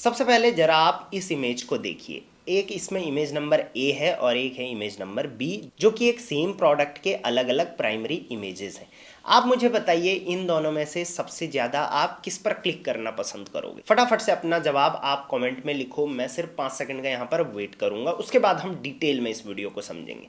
सबसे पहले जरा आप इस इमेज को देखिए। एक इसमें इमेज नंबर ए है और एक है इमेज नंबर बी, जो कि एक सेम प्रोडक्ट के अलग अलग प्राइमरी इमेजेस हैं। आप मुझे बताइए इन दोनों में से सबसे ज़्यादा आप किस पर क्लिक करना पसंद करोगे? फटाफट से अपना जवाब आप कमेंट में लिखो। मैं सिर्फ 5 सेकंड का यहाँ पर वेट करूँगा, उसके बाद हम डिटेल में इस वीडियो को समझेंगे।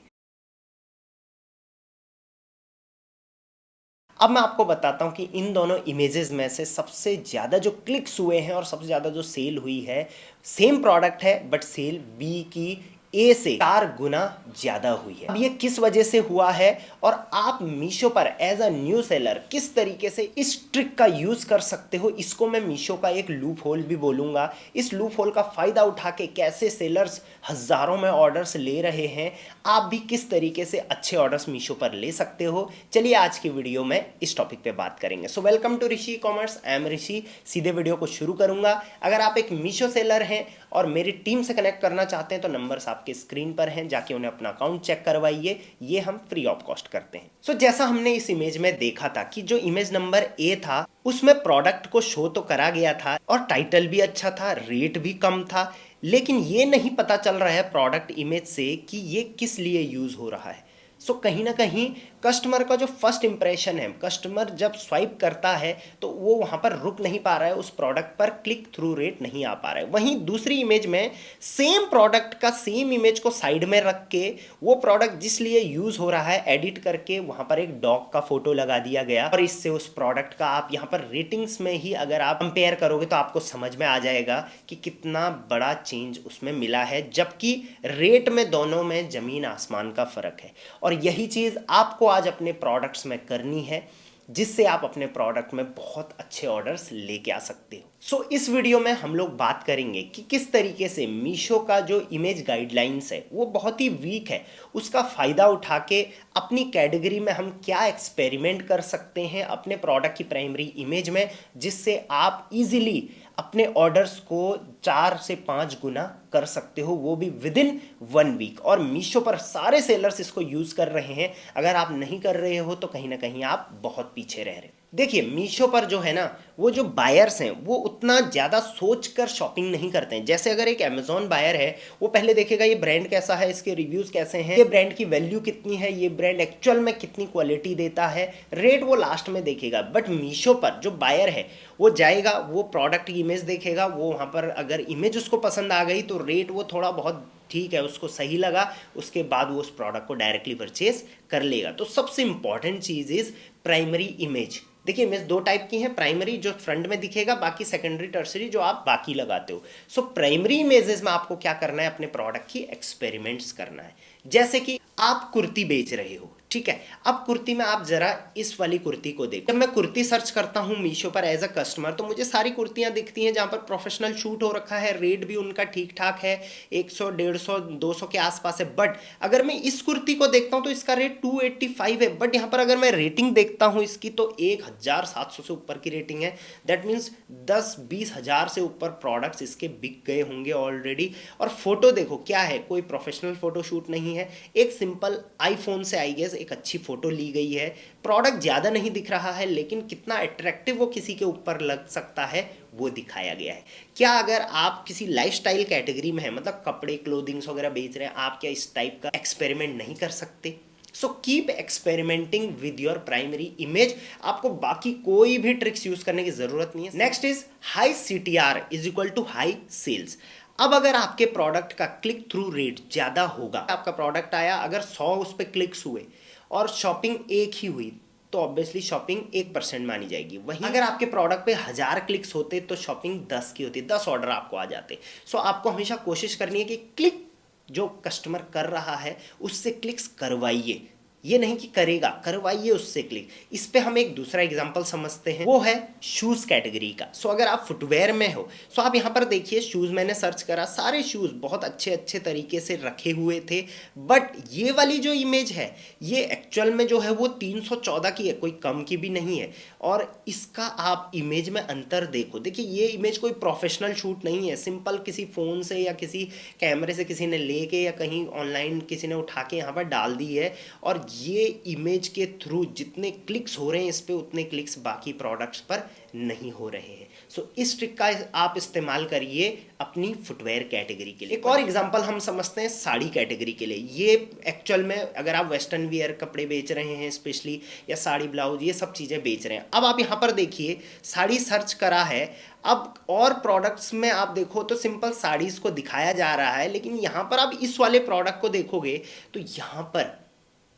अब मैं आपको बताता हूँ कि इन दोनों इमेजेस में से सबसे ज़्यादा जो क्लिक्स हुए हैं और सबसे ज़्यादा जो सेल हुई है, सेम प्रोडक्ट है बट सेल बी की ए से 4 गुना ज़्यादा हुई है। अब ये किस वजह से हुआ है और आप मीशो पर एज अ न्यू सेलर किस तरीके से इस ट्रिक का यूज़ कर सकते हो, इसको मैं मीशो का एक लूप होल भी बोलूँगा। इस लूप होल का फ़ायदा उठा के कैसे सेलर्स हज़ारों में ऑर्डर्स ले रहे हैं, आप भी किस तरीके से अच्छे ऑर्डर्स मीशो पर ले सकते हो। चलिए आज की वीडियो में इस टॉपिक पे बात करेंगे। So welcome to Rishi commerce, I am Rishi. सीधे वीडियो को शुरू करूंगा। अगर आप एक मीशो सेलर हैं और मेरी टीम से कनेक्ट करना चाहते हैं तो नंबर्स आपके स्क्रीन पर हैं, जाके उन्हें अपना अकाउंट चेक करवाइए। ये हम फ्री ऑफ कॉस्ट करते हैं। सो जैसा हमने इस इमेज में देखा था कि जो इमेज नंबर ए था उसमें प्रोडक्ट को शो तो करा गया था और टाइटल भी अच्छा था, रेट भी कम था, लेकिन ये नहीं पता चल रहा है प्रोडक्ट इमेज से कि ये किस लिए यूज हो रहा है। सो कहीं ना कहीं कस्टमर का जो फर्स्ट इंप्रेशन है, कस्टमर जब स्वाइप करता है तो वो वहाँ पर रुक नहीं पा रहा है, उस प्रोडक्ट पर क्लिक थ्रू रेट नहीं आ पा रहा है। वहीं दूसरी इमेज में सेम प्रोडक्ट का सेम इमेज को साइड में रख के वो प्रोडक्ट जिस लिए यूज़ हो रहा है एडिट करके वहाँ पर एक डॉग का फोटो लगा दिया गया और इससे उस प्रोडक्ट का आप यहाँ पर रेटिंग्स में ही अगर आप कंपेयर करोगे तो आपको समझ में आ जाएगा कि कितना बड़ा चेंज उसमें मिला है, जबकि रेट में दोनों में ज़मीन आसमान का फ़र्क है। और यही चीज़ आपको आज अपने प्रोडक्ट्स में करनी है, जिससे आप अपने प्रोडक्ट में बहुत अच्छे ऑर्डर्स लेके आ सकते हो। सो इस वीडियो में हम लोग बात करेंगे कि किस तरीके से मीशो का जो इमेज गाइडलाइंस है वो बहुत ही वीक है, उसका फ़ायदा उठा के अपनी कैटेगरी में हम क्या एक्सपेरिमेंट कर सकते हैं अपने प्रोडक्ट की प्राइमरी इमेज में, जिससे आप इजीली अपने ऑर्डर्स को 4 से 5 गुना कर सकते हो, वो भी विद इन 1 वीक। और मीशो पर सारे सेलर्स इसको यूज़ कर रहे हैं। अगर आप नहीं कर रहे हो तो कहीं ना कहीं आप बहुत पीछे रह रहे हो। देखिए मीशो पर जो है ना, वो जो बायर्स हैं वो उतना ज़्यादा सोच कर शॉपिंग नहीं करते हैं। जैसे अगर एक अमेजोन बायर है, वो पहले देखेगा ये ब्रांड कैसा है, इसके रिव्यूज़ कैसे हैं, ये ब्रांड की वैल्यू कितनी है, ये ब्रांड एक्चुअल में कितनी क्वालिटी देता है, रेट वो लास्ट में देखेगा। बट मीशो पर जो बायर है वो जाएगा, वो प्रोडक्ट की इमेज देखेगा, वो वहाँ पर अगर इमेज उसको पसंद आ गई तो रेट वो थोड़ा बहुत ठीक है, उसको सही लगा, उसके बाद वो उस प्रोडक्ट को डायरेक्टली परचेज कर लेगा। तो सबसे important cheese is primary image. देखिए इमेज 2 टाइप की है, प्राइमरी जो फ्रंट में दिखेगा, बाकी सेकेंडरी टर्सरी जो आप बाकी लगाते हो। सो प्राइमरी इमेजेस में आपको क्या करना है, अपने प्रोडक्ट की एक्सपेरिमेंट्स करना है। जैसे कि आप कुर्ती बेच रहे हो, ठीक है, अब कुर्ती में आप जरा इस वाली कुर्ती को देखो। जब मैं कुर्ती सर्च करता हूँ मीशो पर एज अ कस्टमर तो मुझे सारी कुर्तियाँ दिखती हैं जहाँ पर प्रोफेशनल शूट हो रखा है, रेट भी उनका ठीक ठाक है, 100 150 200 के आसपास है। बट अगर मैं इस कुर्ती को देखता हूँ तो इसका रेट 285 है। बट यहाँ पर अगर मैं रेटिंग देखता हूँ इसकी तो 1700 से ऊपर की रेटिंग है। दैट मीन्स 10-20 हज़ार से ऊपर प्रोडक्ट्स इसके बिक गए होंगे ऑलरेडी। और फोटो देखो क्या है, कोई प्रोफेशनल फोटो शूट नहीं है, एक सिंपल आईफोन से आई गेस एक अच्छी फोटो ली गई है। प्रोडक्ट ज़्यादा नहीं दिख रहा है, लेकिन कितना अट्रैक्टिव वो किसी के ऊपर लग सकता है वो दिखाया गया है। क्या अगर आप किसी लाइफस्टाइल कैटेगरी में हैं, मतलब कपड़े क्लोथिंग्स वगैरह बेच रहे हैं, आप क्या इस टाइप का एक्सपेरिमेंट नहीं कर सकते? So keep experimenting with your primary image. आपको बाकी कोई भी ट्रिक्स यूज करने की जरूरत नहीं है। Next is high CTR is equal to high sales. अब अगर आपके प्रोडक्ट का क्लिक थ्रू रेट ज़्यादा होगा, आपका प्रोडक्ट आया, अगर 100 उस पर क्लिक्स हुए और शॉपिंग एक ही हुई तो ऑब्वियसली शॉपिंग 1% मानी जाएगी। वहीं अगर आपके प्रोडक्ट पे 1000 क्लिक्स होते तो शॉपिंग 10 की होती, 10 ऑर्डर आपको आ जाते। सो आपको हमेशा कोशिश करनी है कि क्लिक जो कस्टमर कर रहा है उससे क्लिक्स करवाइए, ये नहीं कि करेगा, करवाइए उससे क्लिक। इस पे हम एक दूसरा एग्जांपल समझते हैं, वो है शूज़ कैटेगरी का। सो अगर आप फुटवेयर में हो, सो आप यहाँ पर देखिए शूज़ मैंने सर्च करा, सारे शूज़ बहुत अच्छे अच्छे तरीके से रखे हुए थे। बट ये वाली जो इमेज है ये एक्चुअल में जो है वो 314 की है, कोई कम की भी नहीं है। और इसका आप इमेज में अंतर देखो, देखिए ये इमेज कोई प्रोफेशनल शूट नहीं है, सिंपल किसी फ़ोन से या किसी कैमरे से किसी ने लेके या कहीं ऑनलाइन किसी ने उठा के यहाँ पर डाल दी है। और ये इमेज के थ्रू जितने क्लिक्स हो रहे हैं इस पे, उतने क्लिक्स बाकी प्रोडक्ट्स पर नहीं हो रहे हैं। सो इस ट्रिक का आप इस्तेमाल करिए अपनी फुटवेयर कैटेगरी के लिए। एक और एग्जांपल हम समझते हैं साड़ी कैटेगरी के लिए। ये एक्चुअल में अगर आप वेस्टर्न वियर कपड़े बेच रहे हैं स्पेशली, या साड़ी ब्लाउज, ये सब चीज़ें बेच रहे हैं। अब आप यहाँ पर देखिए साड़ी सर्च करा है, अब और प्रोडक्ट्स में आप देखो तो सिंपल साड़ीज़ को दिखाया जा रहा है, लेकिन यहाँ पर आप इस वाले प्रोडक्ट को देखोगे तो यहाँ पर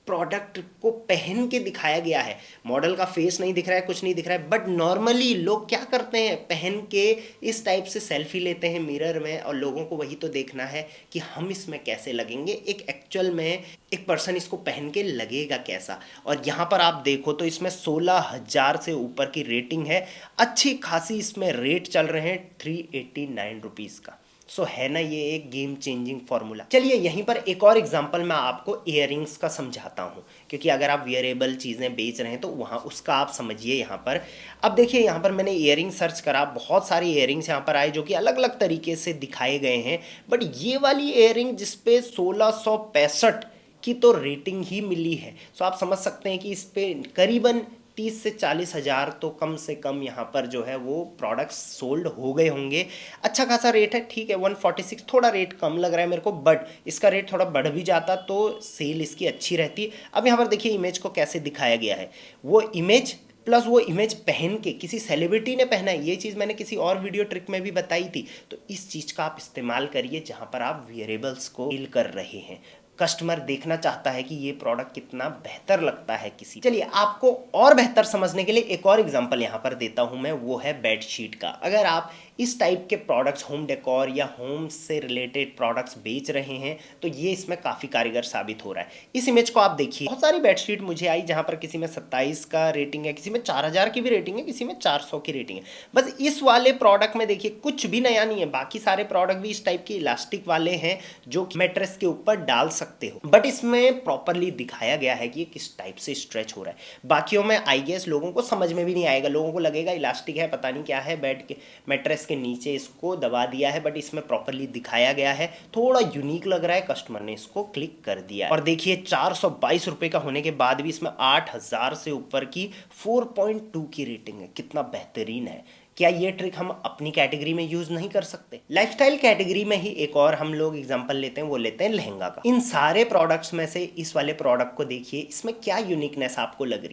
प्रोडक्ट को पहन के दिखाया गया है। मॉडल का फेस नहीं दिख रहा है, कुछ नहीं दिख रहा है, बट नॉर्मली लोग क्या करते हैं, पहन के इस टाइप से सेल्फी लेते हैं मिरर में, और लोगों को वही तो देखना है कि हम इसमें कैसे लगेंगे, एक एक्चुअल में एक पर्सन इसको पहन के लगेगा कैसा। और यहाँ पर आप देखो तो इसमें 16,000 से ऊपर की रेटिंग है, अच्छी खासी इसमें रेट चल रहे हैं 389 रुपीज़ का। सो है ना ये एक गेम चेंजिंग फॉर्मूला। चलिए यहीं पर एक और एग्जांपल मैं आपको इयररिंग्स का समझाता हूँ, क्योंकि अगर आप वियरेबल चीज़ें बेच रहे हैं तो वहाँ उसका आप समझिए। यहाँ पर अब देखिए, यहाँ पर मैंने इयररिंग सर्च करा, बहुत सारे इयररिंग्स यहाँ पर आए जो कि अलग अलग तरीके से दिखाए गए हैं, बट ये वाली इयररिंग जिसपे 1665 की तो रेटिंग ही मिली है। सो आप समझ सकते हैं कि इस पे करीबन 30 से 40 हज़ार तो कम से कम यहाँ पर जो है वो प्रोडक्ट्स सोल्ड हो गए होंगे। अच्छा खासा रेट है, ठीक है। 146 थोड़ा रेट कम लग रहा है मेरे को, बट इसका रेट थोड़ा बढ़ भी जाता तो सेल इसकी अच्छी रहती। अब यहाँ पर देखिए इमेज को कैसे दिखाया गया है, वो इमेज प्लस वो इमेज पहन के किसी सेलिब्रिटी ने पहना है। ये चीज़ मैंने किसी और वीडियो ट्रिक में भी बताई थी। तो इस चीज़ का आप इस्तेमाल करिए जहाँ पर आप वियरेबल्स को सेल कर रहे हैं। कस्टमर देखना चाहता है कि ये प्रोडक्ट कितना बेहतर लगता है किसी। चलिए आपको और बेहतर समझने के लिए एक और एग्जांपल यहाँ पर देता हूँ मैं, वो है बेडशीट का। अगर आप इस टाइप के प्रोडक्ट्स, होम डेकोर या होम से रिलेटेड प्रोडक्ट्स बेच रहे हैं तो ये इसमें काफ़ी कारगर साबित हो रहा है। इस इमेज को आप देखिए, बहुत सारी बेडशीट मुझे आई जहाँ पर किसी में 27 का रेटिंग है, किसी में 4000 की भी रेटिंग है, किसी में 400 की रेटिंग है। बस इस वाले प्रोडक्ट में देखिए कुछ भी नया नहीं है, बाकी सारे प्रोडक्ट भी इस टाइप के इलास्टिक वाले हैं जो मैट्रेस के ऊपर डाल सकते हो, बट इसमें प्रॉपरली दिखाया गया है कि ये किस टाइप से स्ट्रेच हो रहा है। बाकियों में आई गेस लोगों को समझ में भी नहीं आएगा, लोगों को लगेगा इलास्टिक है, पता नहीं क्या है, बेड के मैट्रेस के नीचे इसको दबा दिया है, बट इसमें प्रॉपरली दिखाया गया है, थोड़ा यूनिक लग रहा है, कस्टमर ने इसको क्लिक कर दिया। और देखिए 422 रुपए का होने के बाद भी इसमें 8000 से ऊपर की 4.2 की रेटिंग है, कितना बेहतरीन है। क्या ये ट्रिक हम अपनी कैटेगरी में यूज नहीं कर सकते? लाइफस्टाइल कैटेगरी में ही एक और हम लोग एग्जांपल लेते हैं, वो लेते हैं लहंगा का। इन सारे प्रोडक्ट्स में से इस वाले प्रोडक्ट को देखिए, इसमें क्या यूनिकनेस आपको लग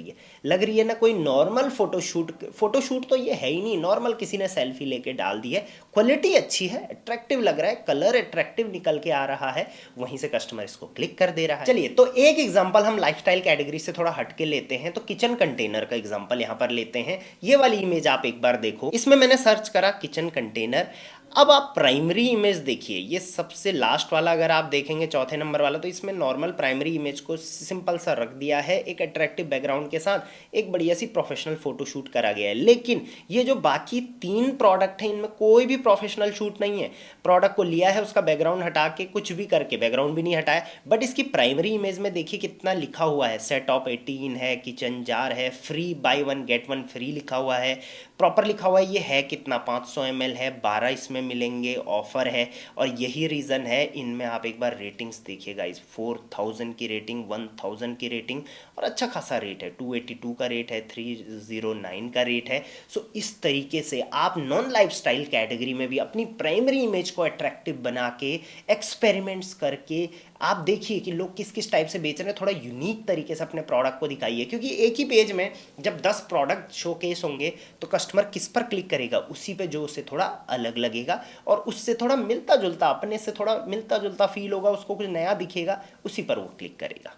रही है ना कोई नॉर्मल फोटोशूट तो ये है ही नहीं, नॉर्मल किसी ने सेल्फी लेके डाल दी है, क्वालिटी अच्छी है, अट्रैक्टिव लग रहा है, कलर अट्रैक्टिव निकल के आ रहा है, वहीं से कस्टमर इसको क्लिक कर दे रहा है। चलिए तो एक एग्जांपल हम लाइफस्टाइल कैटेगरी से थोड़ा हटके लेते हैं, तो किचन कंटेनर का एग्जांपल यहां पर लेते हैं। ये वाली इमेज आप एक बार देखो, इसमें मैंने सर्च करा किचन कंटेनर। अब आप प्राइमरी इमेज देखिए, ये सबसे लास्ट वाला अगर आप देखेंगे, चौथे नंबर वाला, तो इसमें नॉर्मल प्राइमरी इमेज को सिंपल सा रख दिया है, एक अट्रैक्टिव बैकग्राउंड के साथ एक बढ़िया सी प्रोफेशनल फोटो शूट करा गया है। लेकिन ये जो बाकी 3 प्रोडक्ट हैं इनमें कोई भी प्रोफेशनल शूट नहीं है। प्रोडक्ट को लिया है, उसका बैकग्राउंड हटा के, कुछ भी करके, बैकग्राउंड भी नहीं हटाया, बट इसकी प्राइमरी इमेज में देखिए कितना लिखा हुआ है, सेट ऑफ 18 है, किचन जार है, फ्री बाय 1 गेट 1 फ्री लिखा हुआ है, प्रॉपर लिखा हुआ है। ये है कितना, 500 ml है, 12 इसमें मिलेंगे, ऑफर है। और यही रीज़न है, इनमें आप एक बार रेटिंग्स देखिएगा, इस 4000 की रेटिंग, 1000 की रेटिंग, और अच्छा खासा रेट है, 282 का रेट है, 309 का रेट है। सो इस तरीके से आप नॉन लाइफस्टाइल कैटेगरी में भी अपनी प्राइमरी इमेज को अट्रैक्टिव बना के, एक्सपेरिमेंट्स करके आप देखिए कि लोग किस किस टाइप से बेच रहे हैं, थोड़ा यूनिक तरीके से अपने प्रोडक्ट को दिखाइए। क्योंकि एक ही पेज में जब 10 प्रोडक्ट शोकेस होंगे तो कस्टमर किस पर क्लिक करेगा, उसी पे जो उसे थोड़ा अलग लगेगा और उससे थोड़ा मिलता जुलता, अपने से थोड़ा मिलता जुलता फील होगा, उसको कुछ नया दिखेगा, उसी पर वो क्लिक करेगा।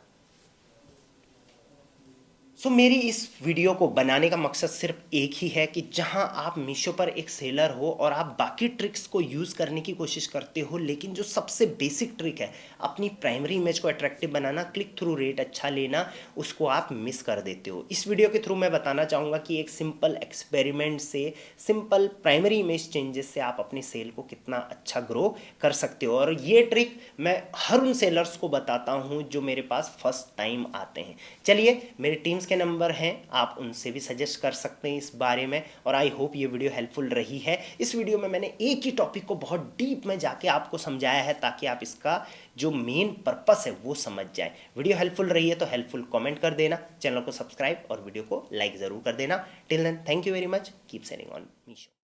सो मेरी इस वीडियो को बनाने का मकसद सिर्फ एक ही है कि जहां आप मीशो पर एक सेलर हो और आप बाकी ट्रिक्स को यूज़ करने की कोशिश करते हो, लेकिन जो सबसे बेसिक ट्रिक है अपनी प्राइमरी इमेज को अट्रैक्टिव बनाना, क्लिक थ्रू रेट अच्छा लेना, उसको आप मिस कर देते हो। इस वीडियो के थ्रू मैं बताना चाहूँगा कि एक सिंपल एक्सपेरिमेंट से, सिंपल प्राइमरी इमेज चेंजेस से आप अपनी सेल को कितना अच्छा ग्रो कर सकते हो। और ये ट्रिक मैं हर उन सेलर्स को बताता हूँ जो मेरे पास फर्स्ट टाइम आते हैं। चलिए मेरी टीम्स के नंबर हैं, आप उनसे भी सजेस्ट कर सकते हैं इस बारे में। और आई होप ये वीडियो हेल्पफुल रही है। इस वीडियो में मैंने एक ही टॉपिक को बहुत डीप में जाके आपको समझाया है ताकि आप इसका जो मेन पर्पस है वो समझ जाए। वीडियो हेल्पफुल रही है तो हेल्पफुल कमेंट कर देना, चैनल को सब्सक्राइब और वीडियो को लाइक ज़रूर कर देना। Till then, thank you very much, keep selling on Meesho.